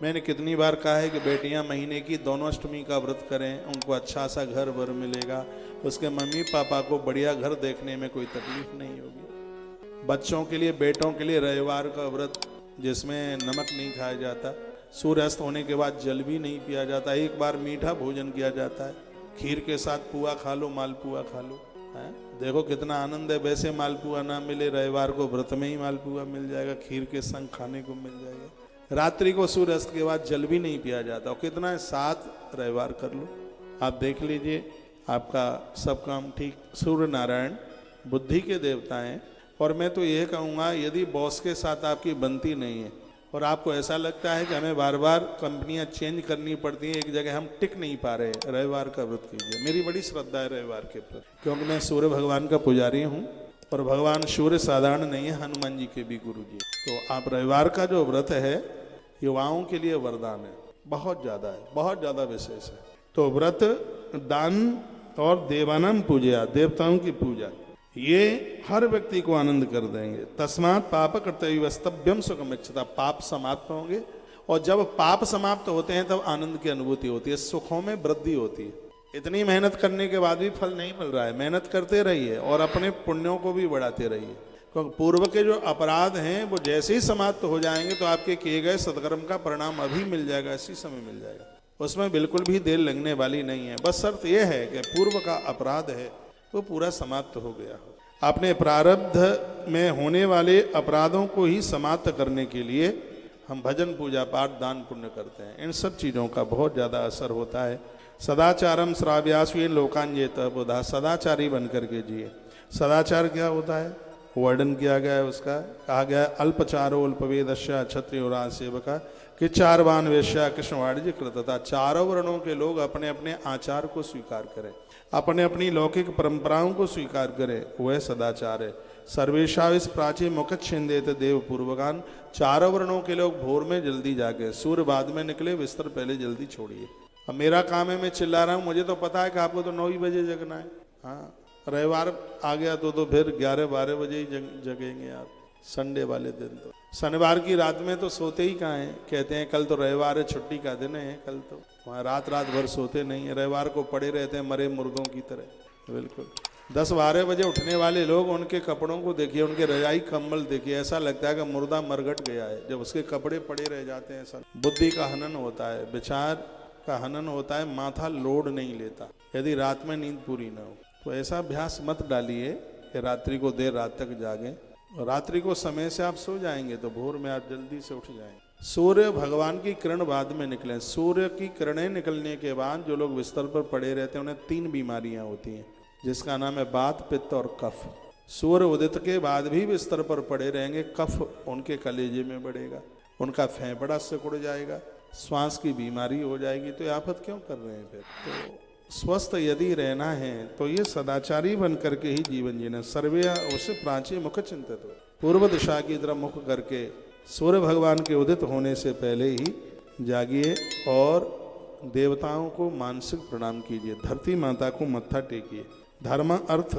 मैंने कितनी बार कहा है कि बेटियां महीने की दोनों अष्टमी का व्रत करें, उनको अच्छा सा घर वर मिलेगा, उसके मम्मी पापा को बढ़िया घर देखने में कोई तकलीफ नहीं होगी। बच्चों के लिए, बेटों के लिए रविवार का व्रत जिसमें नमक नहीं खाया जाता, सूर्यास्त होने के बाद जल भी नहीं पिया जाता, एक बार मीठा भोजन किया जाता है, खीर के साथ पुआ खा लो, मालपुआ खा लो। देखो कितना आनंद है। वैसे मालपुआ ना मिले, रविवार को व्रत में ही मालपुआ मिल जाएगा, खीर के संग खाने को मिल जाएगा। रात्रि को सूर्यास्त के बाद जल भी नहीं पिया जाता। और कितना है, 7 रविवार कर लो, आप देख लीजिए, आपका सब काम ठीक। सूर्य नारायण बुद्धि के देवता हैं। और मैं तो यह कहूँगा, यदि बॉस के साथ आपकी बनती नहीं है और आपको ऐसा लगता है कि हमें बार बार कंपनियां चेंज करनी पड़ती हैं, एक jगह हम टिक नहीं पा रहे, रविवार का व्रत कीजिए। मेरी बड़ी श्रद्धा है रविवार के प्रति, क्योंकि मैं सूर्य भगवान का पुजारी हूँ और भगवान सूर्य साधारण नहीं है, हनुमान जी के भी गुरु जी। तो आप रविवार का जो व्रत है युवाओं के लिए वरदान है, बहुत ज़्यादा है, बहुत ज़्यादा विशेष है। तो व्रत, दान और देवानाम पूजा, देवताओं की पूजा, ये हर व्यक्ति को आनंद कर देंगे। तस्मात् पाप कर्तव्यस्तभ्यम सुखमिच्छता, पाप समाप्त होंगे। और जब पाप समाप्त होते हैं तब आनंद की अनुभूति होती है, सुखों में वृद्धि होती है। इतनी मेहनत करने के बाद भी फल नहीं मिल रहा है, मेहनत करते रहिए और अपने पुण्यों को भी बढ़ाते रहिए, क्योंकि पूर्व के जो अपराध हैं वो जैसे ही समाप्त हो जाएंगे तो आपके किए गए सदकर्म का परिणाम अभी मिल जाएगा, इसी समय मिल जाएगा, उसमें बिल्कुल भी देर लगने वाली नहीं है। बस शर्त यह है कि पूर्व का अपराध है वो पूरा समाप्त हो गया हो। अपने प्रारब्ध में होने वाले अपराधों को ही समाप्त करने के लिए हम भजन, पूजा पाठ, दान पुण्य करते हैं। इन सब चीज़ों का बहुत ज़्यादा असर होता है। सदाचारम श्राव्यास्वेन लोकांजेत बुधा, सदाचारी बन करके जिए। सदाचार क्या होता है, वर्णन किया गया है उसका, कहा गया है अल्पचारो अल्पवेदस्य क्षत्रियो सेवका कि चारवान वेश्या कृष्ण वाणिज्य कृतता। चारों वर्णों के लोग अपने अपने आचार को स्वीकार करें, अपने अपनी लौकिक परंपराओं को स्वीकार करें, वह सदाचार है। सर्वेशाविस प्राची मुख छिंदेत देव पूर्वगान, चारों वर्णों के लोग भोर में जल्दी जागे, सूर्य बाद में निकले, बिस्तर पहले जल्दी छोड़िए। अब मेरा काम है, मैं चिल्ला रहा हूँ, मुझे तो पता है कि आपको तो 9 ही बजे जगना है। हाँ, रविवार आ गया तो फिर 11-12 बजे ही जगेंगे आप, संडे वाले दिन। तो शनिवार की रात में तो सोते ही कहाँ हैं, कहते हैं कल तो रविवार है, छुट्टी का दिन है, कल तो वहाँ रात भर सोते नहीं है, रविवार को पड़े रहते हैं मरे मुर्गों की तरह। बिल्कुल 10-12 बजे उठने वाले लोग, उनके कपड़ों को देखिए, उनके रजाई कंबल देखिए, ऐसा लगता है कि मुर्दा मरघट गया है जब उसके कपड़े पड़े रह जाते हैं। ऐसा बुद्धि का हनन होता है, विचार का हनन होता है, माथा लोड नहीं लेता यदि रात में नींद पूरी ना हो। तो ऐसा अभ्यास मत डालिए कि रात्रि को देर रात तक जागें। रात्रि को समय से आप सो जाएंगे तो भोर में आप जल्दी से उठ जाएंगे। सूर्य भगवान की किरण बाद में निकले, सूर्य की किरणें निकलने के बाद जो लोग बिस्तर पर पड़े रहते हैं उन्हें 3 बीमारियां होती हैं, जिसका नाम है वात, पित्त और कफ। सूर्य उदित के बाद भी बिस्तर पर पड़े रहेंगे, कफ उनके कलेजे में बढ़ेगा, उनका फेफड़ा सिकुड़ जाएगा, श्वास की बीमारी हो जाएगी। तो आफत क्यों कर रहे हैं फिर? तो स्वस्थ यदि रहना है तो ये सदाचारी बन करके ही जीवन जीना। सर्वे उसे प्राची मुख चिंतित हो, पूर्व दिशा की तरफ मुख करके सूर्य भगवान के उदित होने से पहले ही जागिए और देवताओं को मानसिक प्रणाम कीजिए, धरती माता को मत्था टेकिए। धर्म, अर्थ,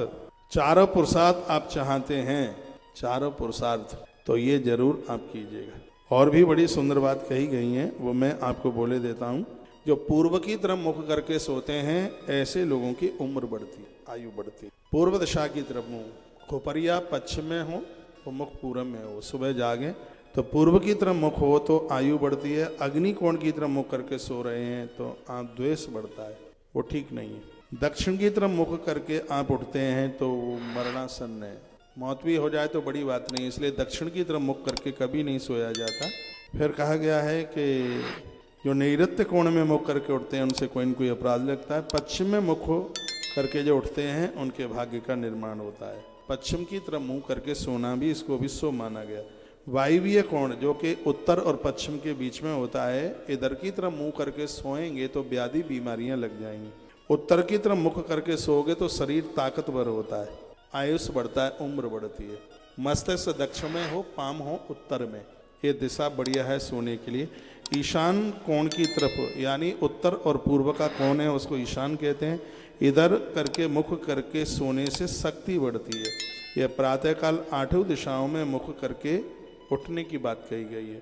चारों पुरुषार्थ आप चाहते हैं, चारों पुरुषार्थ, तो ये जरूर आप कीजिएगा। और भी बड़ी सुंदर बात कही गई है, वो मैं आपको बोले देता हूँ। जो पूर्व की तरफ मुख करके सोते हैं ऐसे लोगों की उम्र बढ़ती, आयु बढ़ती। पूर्व दिशा की तरफ मुँह, खोपरिया पश्चिम में हो तो मुख पूरब में हो, सुबह जागे तो पूर्व की तरफ मुख हो तो आयु बढ़ती है। अग्नि कोण की तरफ मुख करके सो रहे हैं तो आप द्वेष बढ़ता है, वो ठीक नहीं है। दक्षिण की तरफ मुख करके आप उठते हैं तो वो मरणासन है, मौत भी हो जाए तो बड़ी बात नहीं, इसलिए दक्षिण की तरफ मुख करके कभी नहीं सोया जाता। फिर कहा गया है कि जो नैऋत्य कोण में मुख करके उठते हैं उनसे कोई न कोई अपराध लगता है। पश्चिम में मुख करके जो उठते हैं उनके भाग्य का निर्माण होता है। पश्चिम की तरफ मुंह करके सोना भी, इसको भी शुभ माना गया। वायवीय कोण जो कि उत्तर और पश्चिम के बीच में होता है, इधर की तरफ मुंह करके सोएंगे तो व्याधि बीमारियां लग जाएंगी। उत्तर की तरफ मुख करके सोओगे तो शरीर ताकतवर होता है, आयुष बढ़ता है, उम्र बढ़ती है। मस्तिष्क दक्षिण में हो, पाम हो उत्तर में, ये दिशा बढ़िया है सोने के लिए। ईशान कोण की तरफ, यानी उत्तर और पूर्व का कोण है उसको ईशान कहते हैं, इधर करके मुख करके सोने से शक्ति बढ़ती है। यह प्रातःकाल 8 दिशाओं में मुख करके उठने की बात कही गई है।